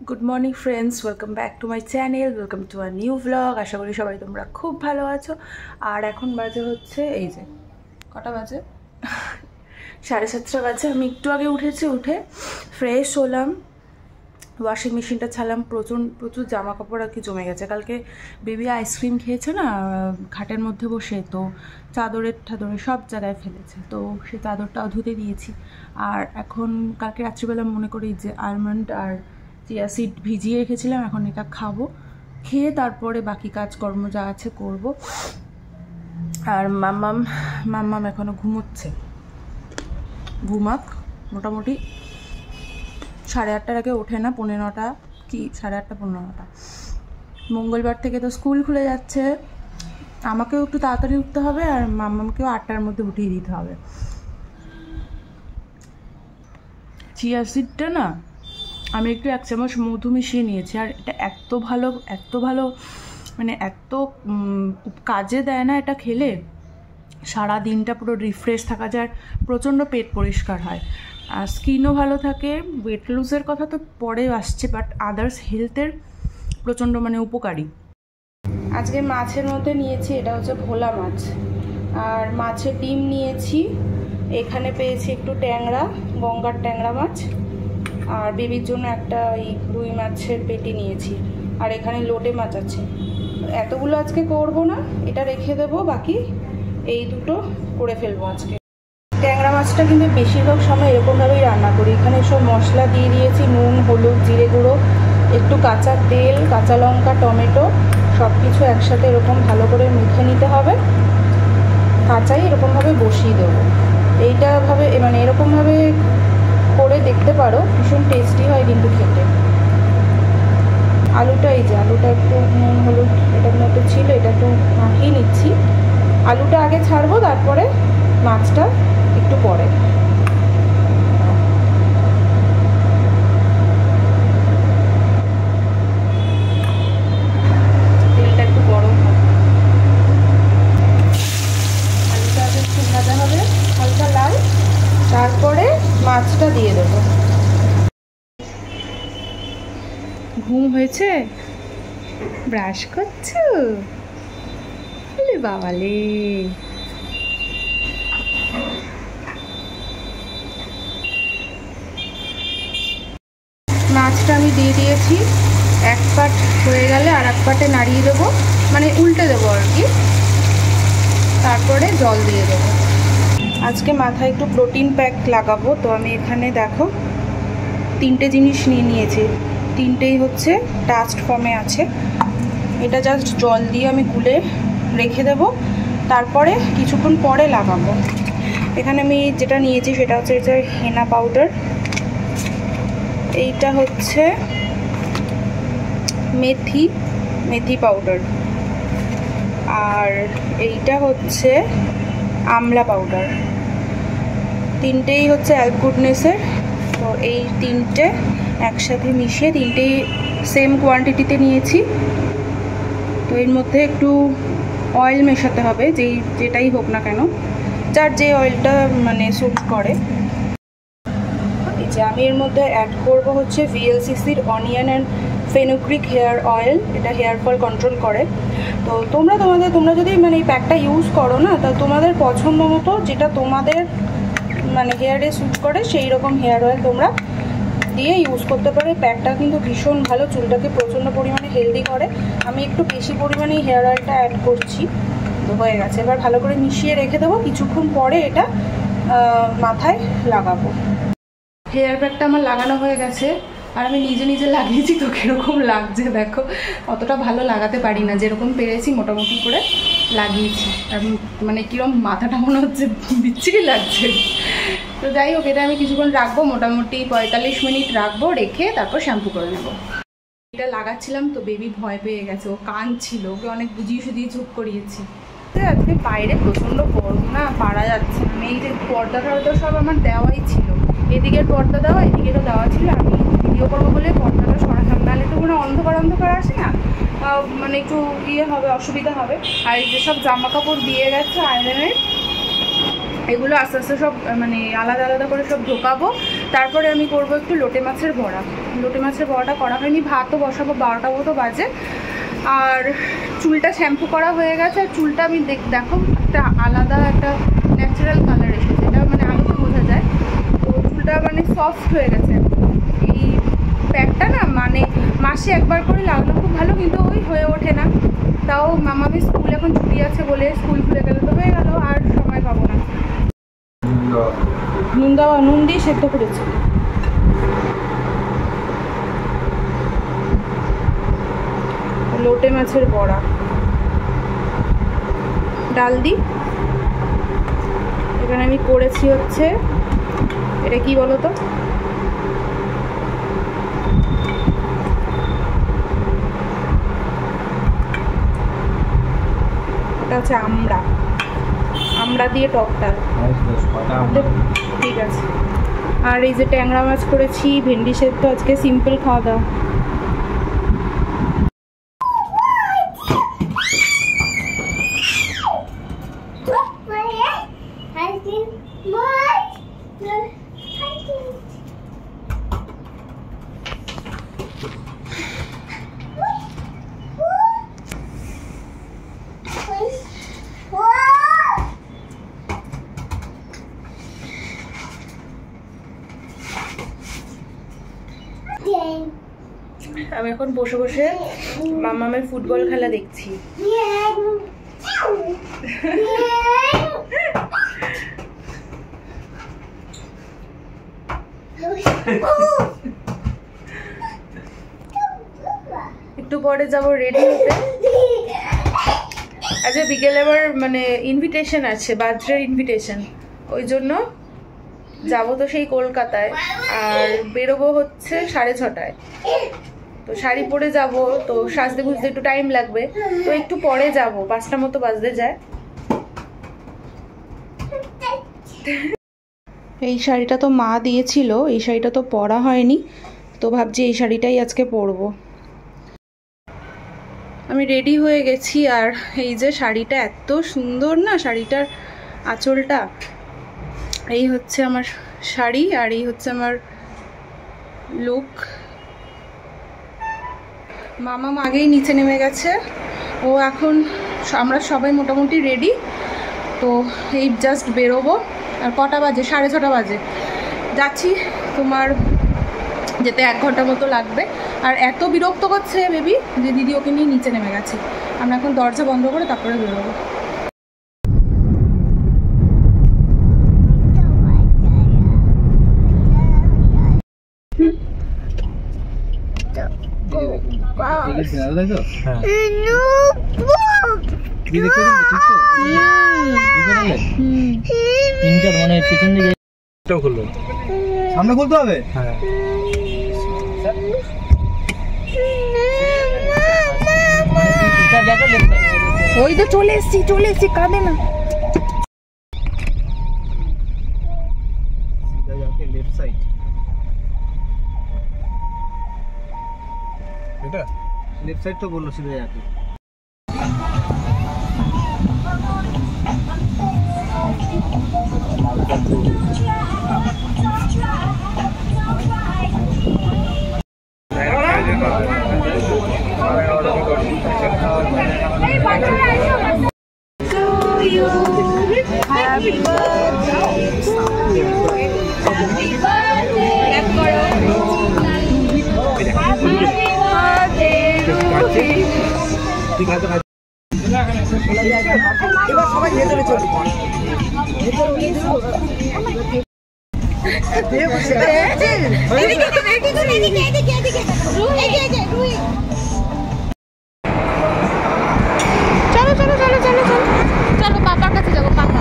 Good morning friends, welcome back to my channel, welcome to our new blog. আশা করি সবাই তোমরা খুব ভালো আছো। আর এখন বাজে হচ্ছে এই যে কটা বাজে 7:30 বাজে। আমি একটু আগে উঠেছি, উঠে ফ্রেশ হলাম, ওয়াশিং মেশিনটা ছাড়লাম। প্রচুর জামা কাপড় আর কি জমে গেছে। কালকে বেবি আইসক্রিম খেয়েছে না খাটের মধ্যে বসে, তো চাদরের সব জায়গায় ফেলেছে, তো সে চাদরটাও ধুতে দিয়েছি। আর এখন কালকে রাত্রিবেলা মনে করি যে আলমন্ড আর চিয়া সিড ভিজিয়ে রেখেছিলাম, এখন এটা খাবো, খেয়ে তারপরে বাকি কাজকর্ম যা আছে করব। আর মাম্মাম এখনও ঘুমোচ্ছে, ঘুমাক। মোটামুটি 8:30টার আগে ওঠে না, 9:45 কি 8:30 15:00। মঙ্গলবার থেকে তো স্কুল খুলে যাচ্ছে, আমাকেও একটু তাড়াতাড়ি উঠতে হবে আর মাম্মামকেও 8টার মধ্যে উঠিয়ে দিতে হবে। চিয়া সিডটা না আমি একটু 1 চামচ মধু মিশিয়ে নিয়েছি, আর এটা এত ভালো মানে এত কাজে দেয় না এটা খেলে। সারা দিনটা পুরো রিফ্রেশ থাকা যায়, প্রচণ্ড পেট পরিষ্কার হয়, আর স্কিনও ভালো থাকে। ওয়েট লুজের কথা তো পরে আসছে, বাট আদার্স হেলথের প্রচণ্ড মানে উপকারী। আজকে মাছের মধ্যে নিয়েছি, এটা হচ্ছে ভোলা মাছ, আর মাছের ডিম নিয়েছি। এখানে পেয়েছি একটু ট্যাংরা, গঙ্গার ট্যাংরা মাছ, আর বেবির জন্য একটা ওই রুই মাছের পেটি নিয়েছি, আর এখানে লোটে মাছ আছে। এতগুলো আজকে করব না, এটা রেখে দেবো, বাকি এই দুটো করে ফেলবো আজকে। ট্যাংরা মাছটা কিন্তু বেশিরভাগ সময় এরকমভাবেই রান্না করি। এখানে সব মশলা দিয়ে দিয়েছি, নুন, হলুদ, জিরে গুঁড়ো, একটু কাঁচা তেল, কাঁচা লঙ্কা, টমেটো, সব কিছু একসাথে এরকম ভালো করে মেখে নিতে হবে। কাঁচাই এরকমভাবে বসিয়ে দেবো। এইটাভাবে মানে এরকমভাবে করে দেখতে পারো, ভীষণ টেস্টি হয় কিন্তু খেতে। আলুটা এই যে আলুটা একটু নুন হলুদ এটার মধ্যে ছিল, এটা একটু মাখিয়ে নিচ্ছি। আলুটা আগে ছাড়বো, তারপরে মাছটা একটু পরে। তেলটা একটু গরম হবে, আলুটা আগে একটু ভাজা হবে হালকা লাল, তারপরে মাছটা দিয়ে দেবো। ঘুম হয়েছে? ব্রাশ করছো? বাবালে, মাছটা আমি দিয়ে দিয়েছি। এক পাট হয়ে গেলে আর এক পাটে নাড়িয়ে দেবো, মানে উল্টে দেবো আর কি, তারপরে জল দিয়ে দেবো। আজকে মাথায় একটু প্রোটিন প্যাক লাগাবো, তো আমি এখানে দেখো 3টে জিনিস নিয়ে নিয়েছি। 3টেই হচ্ছে ডাস্ট ফর্মে আছে। এটা জাস্ট জল দিয়ে আমি গুলে রেখে দেবো, তারপরে কিছুক্ষণ পরে লাগাবো। এখানে আমি যেটা নিয়েছি সেটা হচ্ছে যে হেনা পাউডার, এইটা হচ্ছে মেথি পাউডার, আর এইটা হচ্ছে আমলা পাউডার। 3টেই হচ্ছে অ্যাল্প গুডনেসের। তো এই 3টে একসাথে মিশিয়ে 3টেই সেম কোয়ান্টিটিতে নিয়েছি। তো এর মধ্যে একটু অয়েল মেশাতে হবে, যেটাই হোক না কেন, যার যে অয়েলটা মানে স্যুট করে। এই যে আমি এর মধ্যে অ্যাড করব হচ্ছে VLCCর onion and fenugreek hair oil. এটা হেয়ার ফল কন্ট্রোল করে। তো তোমরা যদি মানে এই প্যাকটা ইউজ করো না, তা তোমাদের পছন্দ মতো যেটা তোমাদের মানে হেয়ারে স্যুট করে সেই রকম হেয়ার অয়েল তোমরা দিয়ে ইউজ করতে পারো। প্যাকটা কিন্তু ভীষণ ভালো, চুলটাকে প্রচণ্ড পরিমাণে হেলদি করে। আমি একটু বেশি পরিমাণে হেয়ার অয়েলটা অ্যাড করছি। তো হয়ে গেছে, এবার ভালো করে মিশিয়ে রেখে দেবো, কিছুক্ষণ পরে এটা মাথায় লাগাবো। হেয়ার প্যাকটা আমার লাগানো হয়ে গেছে, আর আমি নিজে লাগিয়েছি। তো কীরকম লাগছে দেখো, অতটা ভালো লাগাতে পারি না, যেরকম পেরেছি মোটামুটি করে লাগিয়েছি। আর মানে কীরকম মাথাটা মনে হচ্ছে বিচ্ছিরি লাগছে। তো যাই হোক, এটা আমি কিছুক্ষণ রাখবো, মোটামুটি 45 মিনিট রাখবো, রেখে তারপর শ্যাম্পু করে নেব। এটা লাগাচ্ছিলাম তো বেবি ভয় পেয়ে গেছে, ও কাঁদছিল, ওকে অনেক বুঝিয়ে চুপ করিয়েছি। আজকে বাইরে প্রচণ্ড গরম না, পারা যাচ্ছে না। এই যে পর্দা সব আমার দেওয়াই ছিল, এদিকের পর্দা দেওয়া, এদিকেরও দেওয়া ছিল। আমি ভিডিও করবো বলে পর্দাটা সরাতাম, নাহলে একটু মানে অন্ধকার আসে না, মানে একটু হবে, অসুবিধা হবে। আর যেসব জামা কাপড় দিয়ে গেছে আয়রনের, এগুলো আস্তে আস্তে সব মানে আলাদা আলাদা করে সব ঢোকাবো। তারপরে আমি করব একটু লোটে মাছের বড়া। লোটে মাছের বড়াটা করা হয়নি, ভাতও বসাবো 12টা মতো বাজে। আর চুলটা শ্যাম্পু করা হয়ে গেছে, আর চুলটা আমি দেখো একটা আলাদা একটা ন্যাচারাল কালার এসেছে, এটা মানে আলোতে বোঝা যায়। তো চুলটা মানে সফট হয়ে গেছে। এই প্যাকটা না মানে মাসে একবার করে লাগলো খুব ভালো, কিন্তু ওই হয়ে ওঠে না। তাও মামামি স্কুল এখন ছুটি আছে বলে স্কুল খুলে গেলে তো হয়ে গেল, আর সময় পাবো না। নুন দিয়ে সেদ্ধ করেছি। লোটে মাছের বড়া, ডাল দি। এখানে আমি করেছি হচ্ছে, এটা কি বলো তো, এটা হচ্ছে আমড়া দিয়ে টকটা, ঠিক আছে। আর এই যে ট্যাংরা মাছ করেছি, ভেন্ডি সেদ্ধ, আজকে সিম্পল খাওয়া দাওয়া। আমি এখন বসে বসে মামামের ফুটবল খেলা দেখছি। একটু পরে যাব রেডি হতে। আচ্ছা, বিকেলে আবার মানে ইনভিটেশন আছে, বার্থডে ইনভিটেশন, ওই জন্য যাবো তো সেই কলকাতায়। আর বেরোবো হচ্ছে 6:30টায়। তো শাড়ি পরে যাব, তো সাজতে গুজতে একটু টাইম লাগবে, তো একটু পরে যাব, 5টা মতো বাজতে যায়। এই শাড়িটা তো মা দিয়েছিল, এই শাড়িটা তো পরা হয়নি, তো ভাবছি এই শাড়িটাই আজকে পরবো। আমি রেডি হয়ে গেছি, আর এই যে শাড়িটা এত সুন্দর না, শাড়িটার আঁচলটা, এই হচ্ছে আমার শাড়ি, আর এই হচ্ছে আমার লুক। মামা আগেই নিচে নেমে গেছে, ও এখন আমরা সবাই মোটামুটি রেডি। তো এই জাস্ট বেরোবো, আর কটা বাজে, 6:30 বাজে। যাচ্ছি, তোমার যেতে 1 ঘন্টা মতো লাগবে। আর এত বিরক্ত করছে বেবি যে দিদি ওকে নিয়ে নিচে নেমে গেছে। আমরা এখন দরজা বন্ধ করে তারপরে বেরোবো। সামনে খুলতে হবে। ওই তো চলে এসছি, কাঁদে না। লেফট সাইড, এটা লেফট সাইড তো বললো, সিধা যাকে। Happy birthday to you. Happy birthday. Happy birthday to you. এবার সবাই ভেতরে চলে চলো পাপার কাছে যাবো। পাপা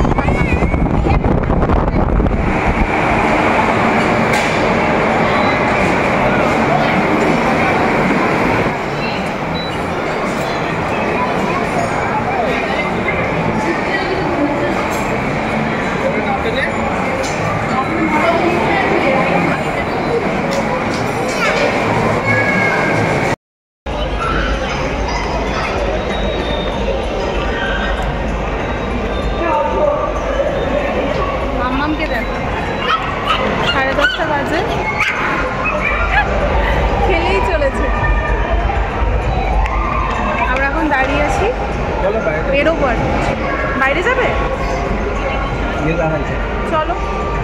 দেখাইছে। চলো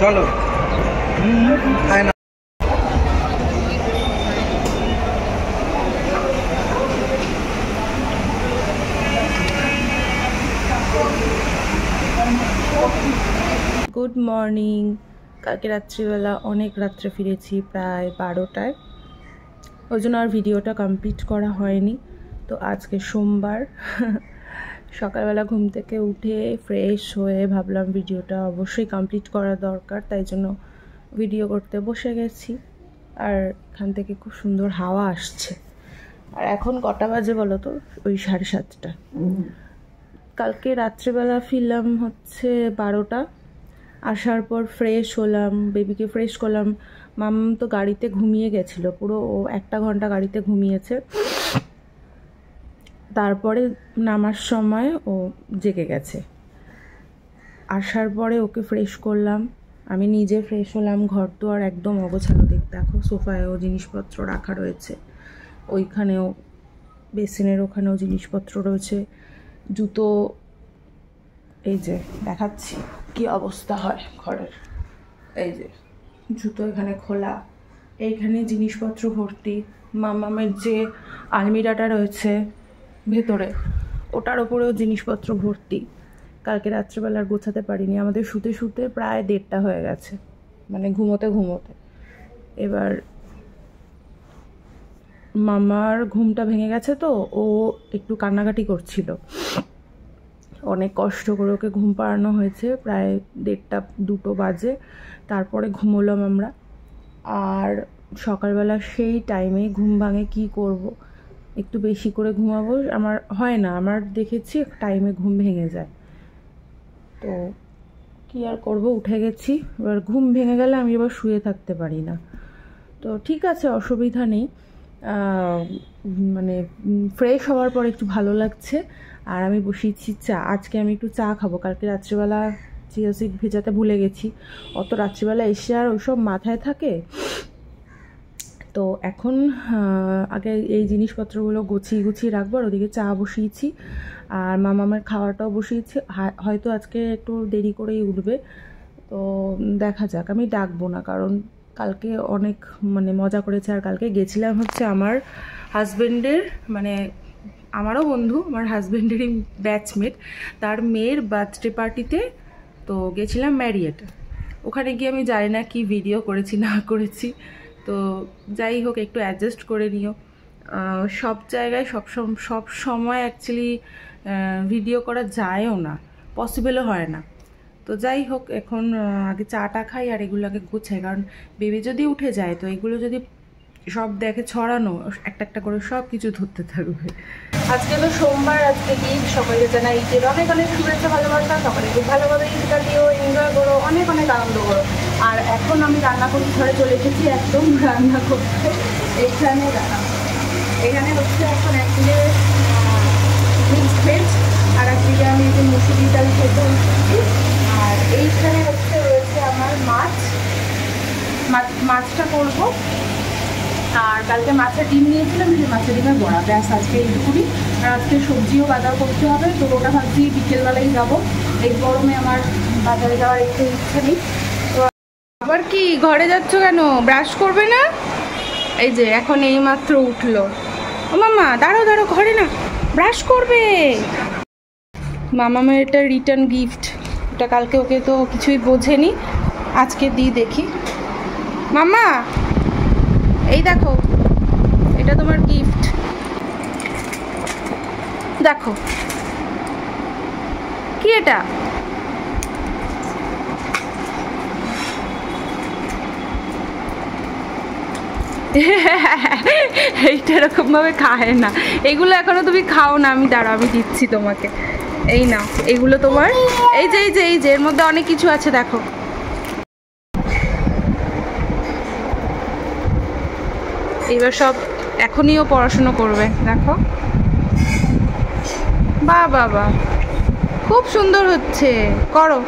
চলো। খাই না। Good morning. কালকে রাত্রিবেলা অনেক রাত্রে ফিরেছি, প্রায় 12টায়। ওই জন্য আর ভিডিওটা কমপ্লিট করা হয়নি। তো আজকে সোমবার সকালবেলা ঘুম থেকে উঠে ফ্রেশ হয়ে ভাবলাম ভিডিওটা অবশ্যই কমপ্লিট করা দরকার, তাই জন্য ভিডিও করতে বসে গেছি। আর এখান থেকে খুব সুন্দর হাওয়া আসছে। আর এখন কটা বাজে বলো তো? ওই 7:30। কালকে রাত্রেবেলা ফিরলাম হচ্ছে 12টা। আসার পর ফ্রেশ হলাম, বেবিকে ফ্রেশ করলাম। মাম তো গাড়িতে ঘুমিয়ে গেছিলো, পুরো 1 ঘন্টা গাড়িতে ঘুমিয়েছে। তারপরে নামার সময় ও জেগে গেছে। আসার পরে ওকে ফ্রেশ করলাম, আমি নিজে ফ্রেশ হলাম। ঘর তো আর একদম অগোছালো, দেখো সোফায়ও জিনিসপত্র রাখা রয়েছে, ওইখানেও বেসিনের ওখানেও জিনিসপত্র রয়েছে। জুতো এই যে দেখাচ্ছি কি অবস্থা হয় ঘরের। এই যে জুতো এখানে খোলা, এইখানে জিনিসপত্র ভর্তি। মামামের যে আলমিরাটা রয়েছে ভেতরে, ওটার ওপরেও জিনিসপত্র ভর্তি। কালকে রাত্রেবেলা আর গোছাতে পারিনি, আমাদের শুতে শুতে প্রায় 1:30 হয়ে গেছে, মানে ঘুমোতে ঘুমোতে। এবার মামার ঘুমটা ভেঙে গেছে, তো ও একটু কান্নাকাটি করছিল। অনেক কষ্ট করে ওকে ঘুম পাড়ানো হয়েছে, প্রায় 1:30-2 বাজে। তারপরে ঘুমোলাম আমরা। আর সকালবেলা সেই টাইমে ঘুম ভাঙে, কি করব, একটু বেশি করে ঘুমাবো, আমার হয় না, আমার দেখেছি টাইমে ঘুম ভেঙে যায়। তো কি আর করব, উঠে গেছি। এবার ঘুম ভেঙে গেলে আমি এবার শুয়ে থাকতে পারি না। তো ঠিক আছে, অসুবিধা নেই। মানে ফ্রেশ হওয়ার পর একটু ভালো লাগছে। আর আমি বসিয়েছি চা। আজকে আমি একটু চা খাবো। কালকে রাত্রিবেলা চিয়া সিড ভেজাতে ভুলে গেছি, অত রাত্রিবেলা এসে আর ওইসব মাথায় থাকে। তো এখন আগে এই জিনিসপত্রগুলো গুছিয়ে রাখবো, আর ওদিকে চা বসিয়েছি। আর মামামের খাওয়াটাও বসিয়েছি। হয়তো আজকে একটু দেরি করেই উঠবে, তো দেখা যাক। আমি ডাকবো না, কারণ কালকে অনেক মজা করেছে। আর কালকে গেছিলাম হচ্ছে আমার হাজব্যান্ডের, মানে আমারও বন্ধু, আমার হাজব্যান্ডেরই ব্যাচমেট, তার মেয়ের বার্থডে পার্টিতে। তো গেছিলাম ম্যারিয়েট। ওখানে গিয়ে আমি জানি না কি ভিডিও করেছি না করেছি, তো যাই হোক একটু অ্যাডজাস্ট করে নিও। সব জায়গায় সব সময় অ্যাকচুয়ালি ভিডিও করা যায়ও না, পসিবলও হয় না। তো যাই হোক, এখন আগে চাটা খাই আর এগুলো আগে গুছাই, কারণ বেবি যদি উঠে যায় তো এগুলো যদি সব দেখে ছড়ানো, একটা একটা করে সব কিছু ধরতে থাকবে। আজকে তো সোমবার, আজকে ঈদ। সকলে জানা ঈদের অনেক অনেক শুভেচ্ছা, ভালোবাসা। সকলে খুব ভালোভাবে ঈদ কাটিও, এনজয় করো, অনেক অনেক আনন্দ করো। আর এখন আমি রান্না করতে ঘরে চলে এসেছি, একদম রান্না করতে। এখানে হচ্ছে এখন একদিকে মিক্সড ভেজ, আর একদিকে আমি এই যে মুসুরি ডাল খেতে হচ্ছি। আর এইখানে হচ্ছে রয়েছে আমার মাছটা করবো। আর কালকে মাছের ডিম নিয়েছিলাম, যে মাছের ডিমের বড়া, ব্যাস আজকে এইটুকুনি। আর আজকে সবজিও বাজার করতে হবে, তো ওটা ভাবছি বিকেলবেলায় যাবো। এই গরমে আমার বাজারে যাওয়ার একটু ইচ্ছে নেই। তো আবার কি ঘরে যাচ্ছ কেন? ব্রাশ করবে না? এই যে এখন এই মাত্র উঠলো। ও মামা দাঁড়ো, ঘরে না, ব্রাশ করবে। মামামের এটা রিটার্ন গিফট। এটা কালকে ওকে তো কিছুই বোঝেনি, আজকে দিই দেখি। মামা এই দেখো, এটা তোমার গিফট, দেখো কি এটা। এইটা এরকম ভাবে খায় না, এগুলো এখনো তুমি খাও না। আমি দাঁড়াও, আমি দিচ্ছি তোমাকে। এই নাও, এগুলো তোমার। এই যে এর মধ্যে অনেক কিছু আছে, দেখো। এবার সব এখনইও পড়াশুনো করবে, দেখো। বাহ, খুব সুন্দর হচ্ছে, করো।